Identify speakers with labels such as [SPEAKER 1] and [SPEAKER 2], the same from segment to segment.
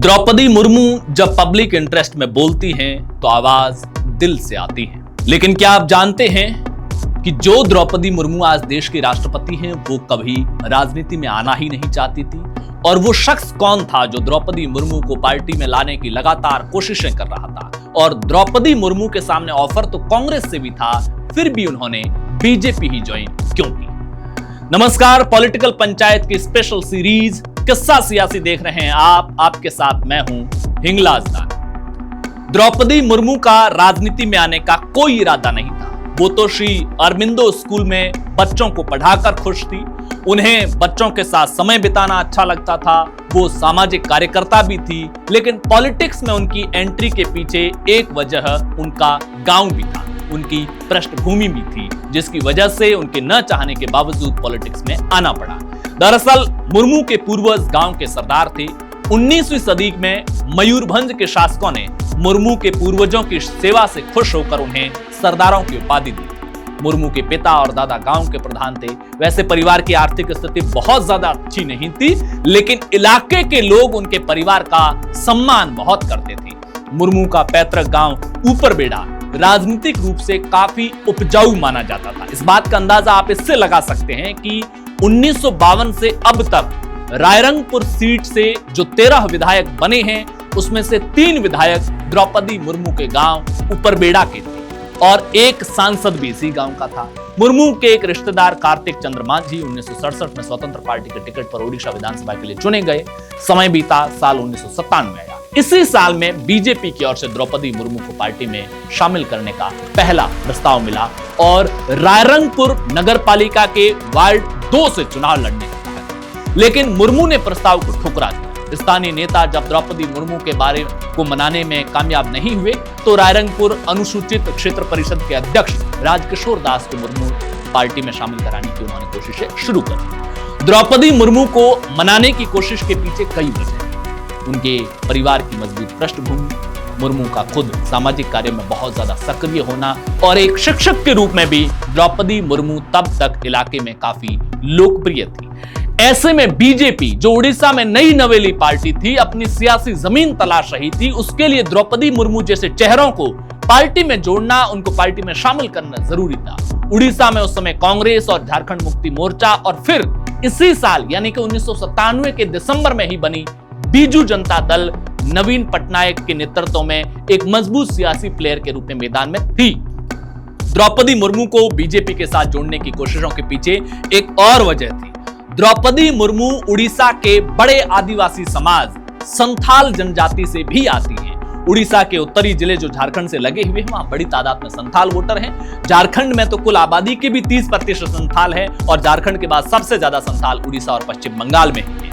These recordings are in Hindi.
[SPEAKER 1] द्रौपदी मुर्मू जब पब्लिक इंटरेस्ट में बोलती हैं तो आवाज दिल से आती है। लेकिन क्या आप जानते हैं कि जो द्रौपदी मुर्मू आज देश की राष्ट्रपति हैं वो कभी राजनीति में आना ही नहीं चाहती थी। और वो शख्स कौन था जो द्रौपदी मुर्मू को पार्टी में लाने की लगातार कोशिशें कर रहा था। और द्रौपदी मुर्मू के सामने ऑफर तो कांग्रेस से भी था, फिर भी उन्होंने बीजेपी ही ज्वाइन क्यों की। नमस्कार, पॉलिटिकल पंचायत की स्पेशल सीरीज किस्सा सियासी देख रहे हैं आप। आपके साथ मैं हूं हिंगलाज दान। द्रौपदी मुर्मू का राजनीति में आने का कोई इरादा नहीं था। वो तो श्री अरबिंदो स्कूल में बच्चों को पढ़ाकर खुश थी। उन्हें बच्चों के साथ समय बिताना अच्छा लगता था। वो सामाजिक कार्यकर्ता भी थी। लेकिन पॉलिटिक्स में उनकी एंट्री के पीछे एक वजह उनका गांव भी था, उनकी पृष्ठभूमि भी थी, जिसकी वजह से उनके न चाहने के बावजूद पॉलिटिक्स में आना पड़ा। दरअसल मुर्मू के पूर्वज गांव के सरदार थे। 19वीं सदी में मयूरभंज के शासकों ने मुर्मू के पूर्वजों की सेवा से खुश होकर उन्हें सरदारों की उपाधि दी। मुर्मू के पिता और दादा गांव के प्रधान थे। वैसे परिवार की आर्थिक स्थिति बहुत ज्यादा अच्छी नहीं थी, लेकिन इलाके के लोग उनके परिवार का सम्मान बहुत करते थे। मुर्मू का पैतृक गांव ऊपरबेड़ा राजनीतिक रूप से काफी उपजाऊ माना जाता था। इस बात का अंदाजा आप इससे लगा सकते हैं कि 1952 से अब तक रायरंगपुर सीट से जो 13 विधायक बने हैं, उसमें से 3 विधायक द्रौपदी मुर्मू के गांव ऊपरबेड़ा के थे और एक सांसद भी इसी गांव का था। मुर्मू के एक रिश्तेदार कार्तिक चंद्र मांझी 1967 में स्वतंत्र पार्टी के टिकट पर ओडिशा विधानसभा के लिए चुने गए। समय बीता, साल 1997 आया। इसी साल में बीजेपी की ओर से द्रौपदी मुर्मू को पार्टी में शामिल करने का पहला प्रस्ताव मिला और रायरंगपुर नगरपालिका के वार्ड 2 से चुनाव लड़ने का कहा। लेकिन मुर्मू ने प्रस्ताव को ठुकरा दिया। स्थानीय नेता जब द्रौपदी मुर्मू के बारे को मनाने में कामयाब नहीं हुए तो रायरंगपुर अनुसूचित क्षेत्र परिषद के अध्यक्ष राजकिशोर दास को मुर्मू पार्टी में शामिल कराने की उन्होंने कोशिशें शुरू कर। द्रौपदी मुर्मू को मनाने की कोशिश के पीछे कई वजह। उनके परिवार की मजबूत पृष्ठभूमि, मुर्मू का खुद सामाजिक कार्य में बहुत ज्यादा सक्रिय होना और एक शिक्षक के रूप में भी द्रौपदी मुर्मू तब तक इलाके में काफी लोकप्रिय थी। ऐसे में बीजेपी, जो उड़ीसा में नई नवेली पार्टी थी, अपनी सियासी जमीन तलाश रही थी। उसके लिए द्रौपदी मुर्मू जैसे चेहरों को पार्टी में जोड़ना, उनको पार्टी में शामिल करना जरूरी था। उड़ीसा में उस समय कांग्रेस और झारखंड मुक्ति मोर्चा और फिर इसी साल यानी कि 1997 के दिसंबर में ही बनी बीजू जनता दल नवीन पटनायक के नेतृत्व में एक मजबूत सियासी प्लेयर के रूप में मैदान में थी। द्रौपदी मुर्मू को बीजेपी के साथ जोड़ने की कोशिशों के पीछे एक और वजह थी। द्रौपदी मुर्मू उड़ीसा के बड़े आदिवासी समाज संथाल जनजाति से भी आती हैं। उड़ीसा के उत्तरी जिले जो झारखंड से लगे हुए हैं, वहां बड़ी तादाद में संथाल वोटर हैं। झारखंड में तो कुल आबादी के भी 30% संथाल है और झारखंड के बाद सबसे ज्यादा संथाल उड़ीसा और पश्चिम बंगाल में है।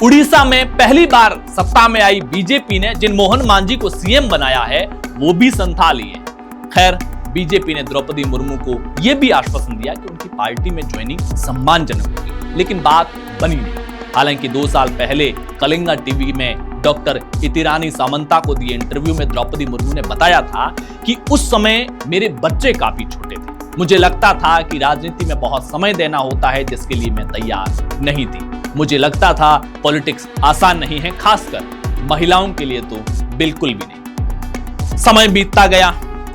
[SPEAKER 1] उड़ीसा में पहली बार सत्ता में आई बीजेपी ने जिन मोहन मांझी को सीएम बनाया है वो भी संथाल ही है। खैर, बीजेपी ने द्रौपदी मुर्मू को यह भी आश्वासन दिया कि उनकी पार्टी में ज्वाइनिंग सम्मानजनक होगी, लेकिन बात बनी नहीं। हालांकि 2 साल पहले कलिंगा टीवी में डॉक्टर इतिरानी सामंता को दिए इंटरव्यू में द्रौपदी मुर्मू ने बताया था कि उस समय मेरे बच्चे काफी छोटे थे। मुझे लगता था कि राजनीति में बहुत समय देना होता है, जिसके लिए मैं तैयार नहीं थी। मुझे लगता था पॉलिटिक्स आसान नहीं है, खासकर महिलाओं के लिए तो बिल्कुल भी नहीं। समय बीतता गया।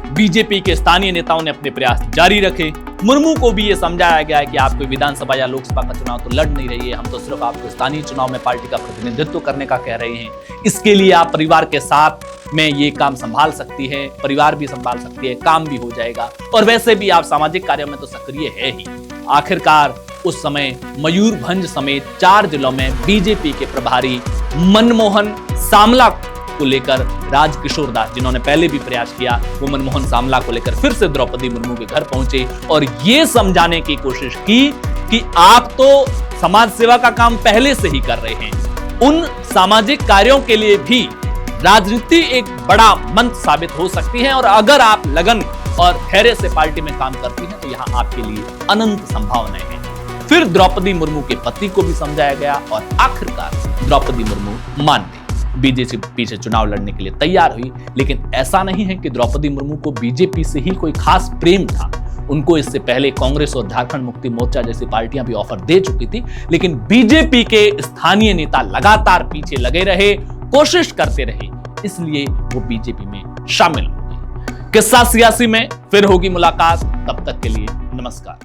[SPEAKER 1] बीजेपी के स्थानीय नेताओं ने अपने प्रयास जारी रखे। मुर्मू को भी यह समझाया गया है कि आप कोई विधानसभा या लोकसभा का चुनाव तो लड़ नहीं रही है, हम तो सिर्फ आपको स्थानीय चुनाव में पार्टी का प्रतिनिधित्व करने का कह रहे हैं। इसके लिए आप परिवार के साथ में ये काम संभाल सकती है, परिवार भी संभाल सकती है, काम भी हो जाएगा और वैसे भी आप सामाजिक कार्यों में तो सक्रिय है ही। आखिरकार उस समय मयूरभंज समेत 4 जिलों में बीजेपी के प्रभारी मनमोहन सामला को लेकर राजकिशोर दास, जिन्होंने पहले भी प्रयास किया, वो मनमोहन सामला को लेकर फिर से द्रौपदी मुर्मू के घर पहुंचे और ये समझाने की कोशिश की कि आप तो समाज सेवा का काम पहले से ही कर रहे हैं। उन सामाजिक कार्यों के लिए भी राजनीति एक बड़ा मंत्र साबित हो सकती है और अगर आप लगन और धैर्य से पार्टी में काम करती हैं तो यहाँ आपके लिए अनंत संभावनाएं हैं। फिर द्रौपदी मुर्मू के पति को भी समझाया गया और आखिरकार द्रौपदी मुर्मू मान गई। बीजेपी से चुनाव लड़ने के लिए तैयार हुई। लेकिन ऐसा नहीं है कि द्रौपदी मुर्मू को बीजेपी से ही कोई खास प्रेम था। उनको इससे पहले कांग्रेस और झारखंड मुक्ति मोर्चा जैसी पार्टियां भी ऑफर दे चुकी थी, लेकिन बीजेपी के स्थानीय नेता लगातार पीछे लगे रहे कोशिश करते रहे, इसलिए वो बीजेपी में शामिल हो गई। किस्सा सियासी में फिर होगी मुलाकात, तब तक के लिए नमस्कार।